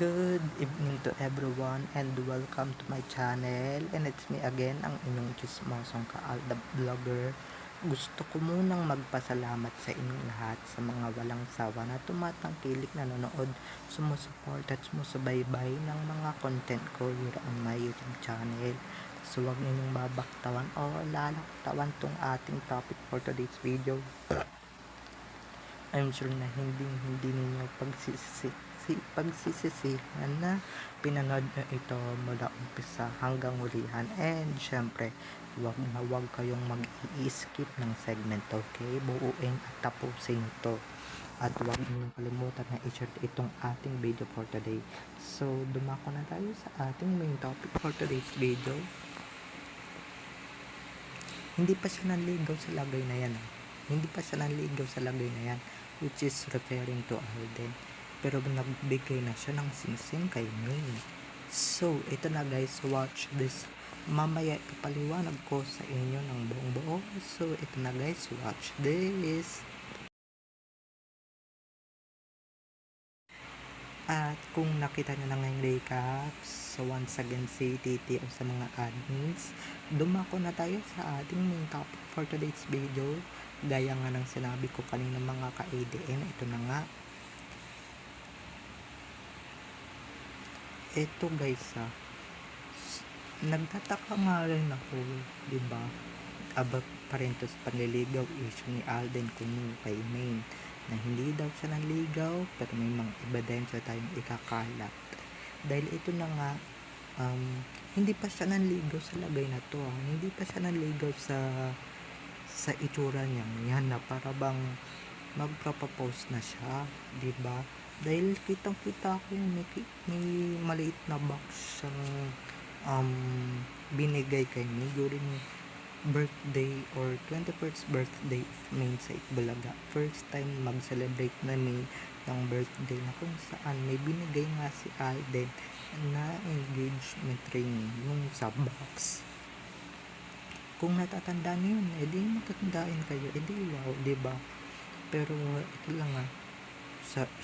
Good evening to everyone and welcome to my channel, and it's me again, ang inyong chismosong ka-Alda Vlogger. Gusto ko munang magpasalamat sa inyong lahat sa mga walang sawa na tumatangkilik, nanonood, sumusuport at sumusubaybay ng mga content ko here on my YouTube channel. So huwag ninyong babaktawan o lalaktawan tong ating topic for today's video. I'm sure na hindi ninyo pagsisisihan na pinanood nyo ito mula umpisa hanggang hulihan, and syempre wag kayong mag-i-skip ng segment, okay? Buuin at tapusin to, at wag ninyong kalimutan na i-share itong ating video for today. So dumako na tayo sa ating main topic for today's video. Hindi pa siya nanligaw sa lagay na yan, hindi pa siya nanligaw sa lagay na yan, which is referring to Alden, pero nagbigay na siya ng singsing kay May. So ito na guys, watch this. Mamaya ipaliwanag ko sa inyo ng buong buo. So ito na guys, watch this. At kung nakita nyo na ngayong recaps, so once again si Titi o sa mga admins, dumako na tayo sa ating main topic for today's video. Gaya nga ng sinabi ko kanina mga ka-ADN, ito na nga. Ito guys, nagtataka nga rin ako, diba, about pa rin to sa panliligaw issue ni Alden kuno kay Maine, na hindi daw siya nanligaw pero may mga ebidensya tayong ikakalat. Dahil ito na nga, hindi pa siya nanligaw sa lagay na to, hindi pa siya nanligaw sa itsura niya yan, na para bang magpropose na siya, diba? Dahil kitang-kita ko may maliit na box siyang binigay kay me during birthday or 21st birthday of May sa Itbulaga. First time mag-celebrate na May ng birthday, na kung saan may binigay nga si Alden na engagement ring yung sa box. Kung natatandaan niyo yun, edi matatandaan kayo, edi wow, diba? Pero ito lang nga,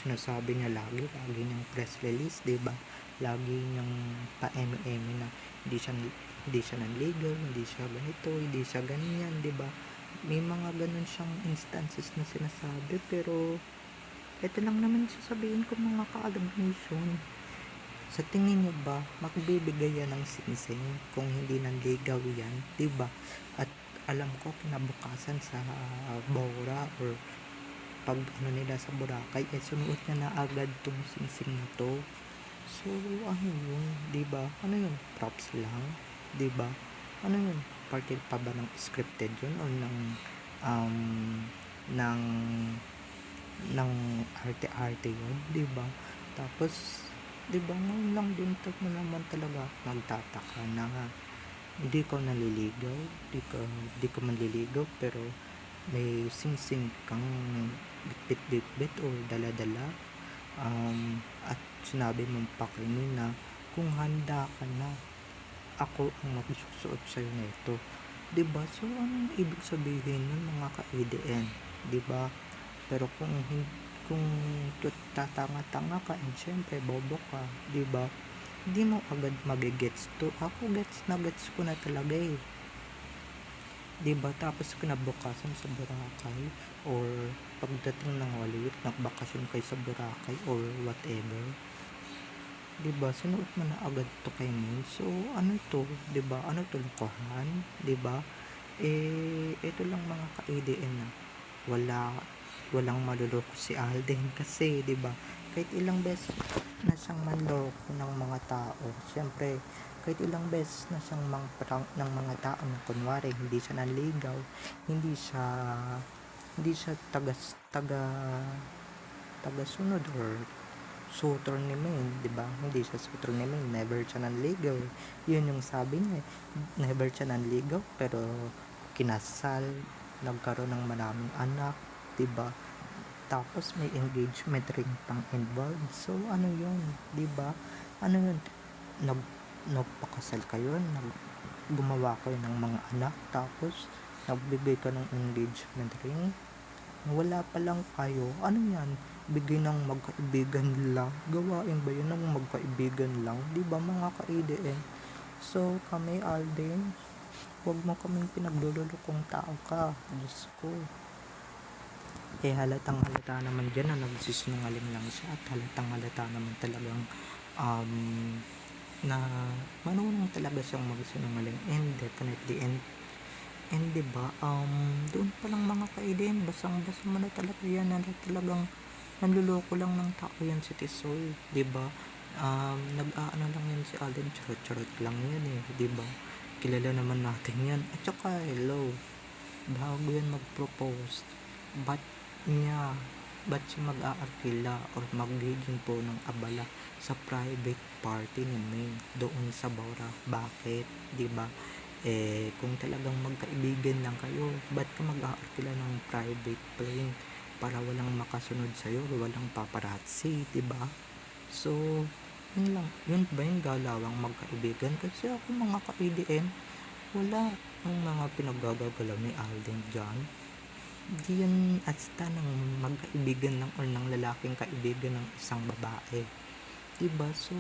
sinasabi niya lagi niyang press release, diba? Lagi niyang pa-eme na hindi siya nanligaw, hindi siya ganito, hindi siya ganyan, diba? May mga ganun siyang instances na sinasabi, pero ito lang naman sasabihin ko mga ka-alamation. Sa tingin niyo ba, magbibigay yan ng singsing kung hindi nanligaw yan, diba? At alam ko kinabukasan sa Bora or pag nila sa Boracay, sunuot niya na agad tong singsing na to. So ano yun, diba? Ano yun, props lang, diba? Ano yun, parte pa ba ng scripted yun o ng arte-arte yun, diba? Tapos diba, ngayon lang din naman talaga nagtataka na hindi ko naliligaw, di ko manliligaw, pero may singsing kang bitbit o dala-dala, at sinabi mong pakini na kung handa ka na, ako ang magsusuot sa'yo na ito, diba? So anong ibig sabihin nun mga ka-ADN, diba? Pero kung tatanga-tanga ka, and syempre bobo ka, diba? Hindi mo agad magigets to. Ako gets ko na talaga diba? Tapos kinabukasan sa Boracay or pagdating ng walit, nagbakasyon kayo sa Boracay or whatever, diba? Sinuot mo na agad to kay me. So ano to, diba? Ano to, lokohan, diba? Ito lang mga ka-ADN na walang maluloko si Alden kasi, diba, kahit ilang beses na siyang manloko ng mga tao, syempre kahit ilang beses na siyang mang-prank ng mga tao na kunwari hindi siya nanligaw, hindi siya taga sunod or sutor ni Maine, diba? Hindi siya sutor ni Maine, never siya nanligaw, yun yung sabi niya, never siya nanligaw pero kinasal, nagkaroon ng maraming anak, diba? Tapos may engagement ring pang involved. So ano yun, diba? Ano yun, nagpakasal kayo, gumawa kayo ng mga anak, tapos nagbigay ka ng engagement ring, wala pa lang kayo, ano yan, bigay ng magkaibigan lang. Gawain ba yun ng magkaibigan lang? Di ba mga ka-ADN? So kami Alden, huwag mo kaming pinaglululokong tao ka. Diyos ko. Eh halatang halata naman dyan na nagsisinungaling lang siya at halatang halata naman talagang um, na marunong talaga siyang magsinungaling, and definitely and diba doon pa lang mga kaidin, basang-basa mo na talaga yan na talagang nanluloko lang ng tao yan si Tisoy, diba? Nag-aano lang yan si Alden, charot-charot lang yan eh, diba? Kilala naman natin yan. At saka hello, bago yan mag-propose, ba't siya mag-aarkila or magiging po ng abala sa private party ni May doon sa Bora? Bakit? Diba? Eh, kung talagang magkaibigan lang kayo, ba't ka mag-aarkila ng private plane para walang makasunod sa'yo, walang paparazzi, diba? So, yun lang. Yun ba yung galawang magkaibigan? Kasi ako mga ka-ADN, wala ang mga pinaggagalaw ni Alden dyan. Di yan asta ng magkaibigan lang or ng lalaking kaibigan ng isang babae. Diba? So,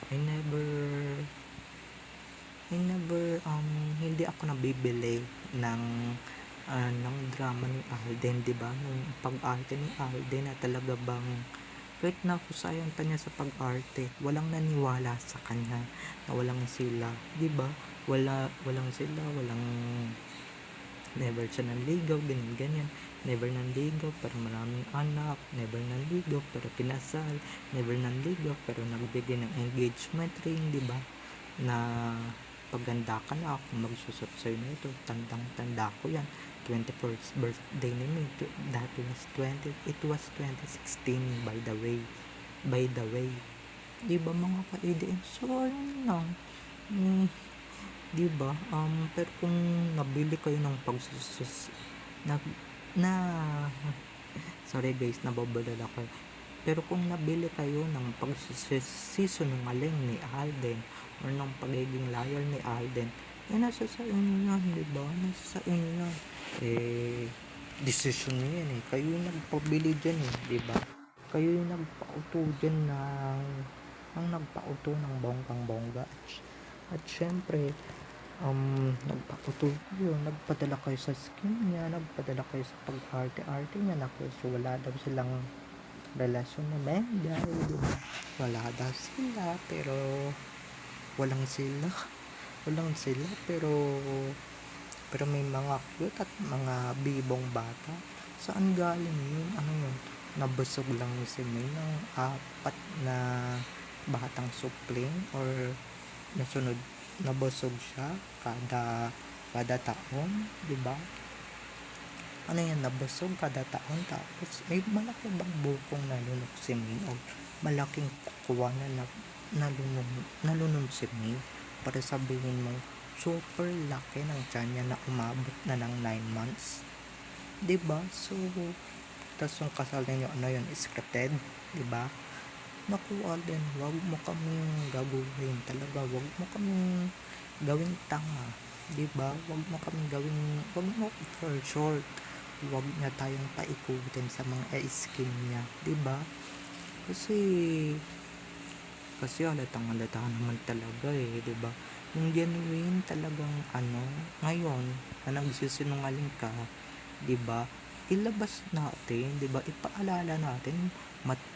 I never hindi ako nabibili ng drama ni Alden, diba? Yung pag-arte ni Alden na talaga bang kahit nakusayan pa niya sa pag-arte, walang naniwala sa kanya na walang sila, diba? Walang sila, never siya nanligaw, ganyan. Never nanligaw pero maraming anak, never nanligaw pero pinasal, never nanligaw pero nagbigay ng engagement ring, diba? Na paganda ka na ako magsusot sa'yo na ito, tandang-tanda ko yan. 21st birthday ni me, it was 2016 by the way, diba mga ka-ADM? So ayun lang, diba? Pero kung nabili kayo ng pagsusus na sorry guys, nababulal ako. Pero kung nabili kayo ng pagsisinungaling ni Alden or ng pagiging liar ni Alden, eh nasa sa inyo yan, diba? Nasa sa inyo yan. Eh, decision niyo yan eh. Kayo yung nagpabili dyan eh, diba? Kayo yung nagpauto dyan ang nagpauto ng bonggang-bongga. At syempre, nagpauto kayo, nagpadala kayo sa skin niya, nagpadala kayo sa pag-arte-arte niya, na so wala daw silang relasyon na menday, diba? Wala daw sila, pero walang sila pero may mga cute at mga bibong bata. Saan galing yun? Ano yun? Nabusog lang si May ng 4 na batang supling or nasunod, nabusog siya kada taon, diba? Ano yan, nabusog kada taon, tapos may malaki bang bukong nalunok si May o malaking kukuha na nalunod si May para sabihin mo super laki ng tiyan niya na umabot na ng 9 months, diba? So tas yung kasal ninyo, ano yun, scripted, diba? Naku Alden, wag mo kaming gagawin talaga, wag mo kaming gawing tanga, diba? Wag mo for short, wag na tayong paikutin sa mga skin niya, diba? Kasi halatang halata naman talaga eh, diba? Yung genuine talagang ngayon na nagsisinungaling ka, diba? Ilabas natin, diba? Ipaalala natin,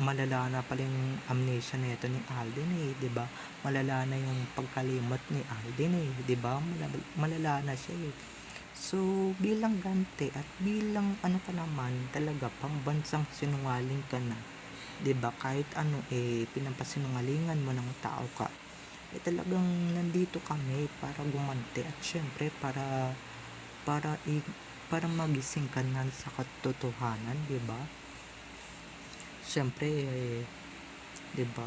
malala na pala yung amnesia na ito ni Alden eh, diba? Malala na yung pagkalimot ni Alden eh, diba? Malala na siya eh. So, bilang ganti at bilang ka naman talaga, pambansang sinungaling ka na, 'di ba? Kahit pinapasinungalingan mo ng tao ka, eh talagang nandito kami para gumanti at syempre para magising ka na sa katotohanan, 'di ba? Syempre, 'di ba?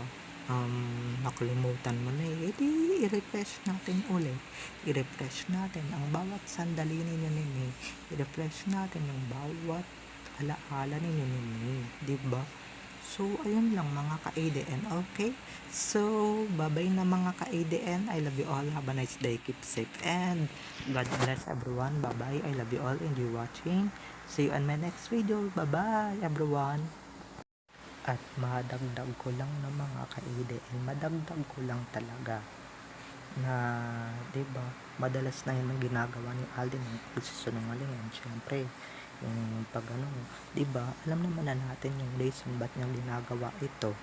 Nakalimutan mo na eh, di i-refresh natin ulit. I-refresh natin ang bawat sandali ninyo nini. I-refresh natin yung bawat alaala ninyo nini, di ba? So ayun lang mga ka-ADN, okay? So bye-bye na mga ka-ADN. I love you all, have a nice day, keep safe, and God bless everyone. Bye-bye, I love you all, enjoy watching. See you on my next video. Bye-bye everyone. At madagdag ko lang na mga ka-ADN, madagdag ko lang talaga na 'di ba madalas na yun ang ginagawa ni Alden ng pagsisinungaling yan syempre yung pag ano 'di ba alam naman na natin yung reason ba't niya ginagawa ito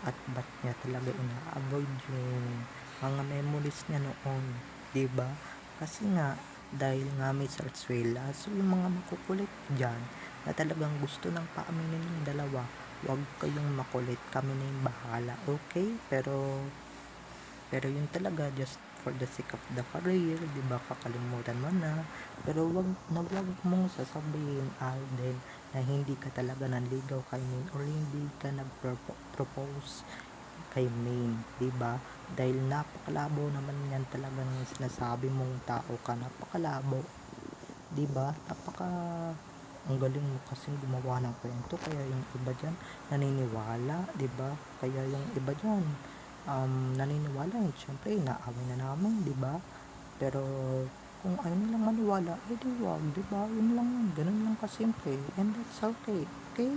at ba't niya talaga ina-avoid yung mga memories niya noon 'di ba kasi nga dahil nga may sarsuela so yung mga makukulit dyan na talagang gusto ng paaminin yung dalawa wag kayong makulit kami na yung bahala okay pero yun talaga just for the sake of the career, 'di ba? Kakalimutan mo na. Pero wag mong sasabihin Alden na hindi ka talaga nanligaw kay Maine or hindi ka nag-propose kay Maine, 'di ba? Dahil napakalabo naman yan talaga ng sinasabi mong tao ka, napakalabo, 'di ba? Ang galing mo kasing gumawa ng kwento kaya yung iba diyan naniniwala, 'di ba? Kaya yung iba diyan naniniwala yun syempre inaaway na namin 'di ba pero kung ayaw nilang maniwala eh di wag 'di ba yun lang yun ganun lang kasimple and that's okay okay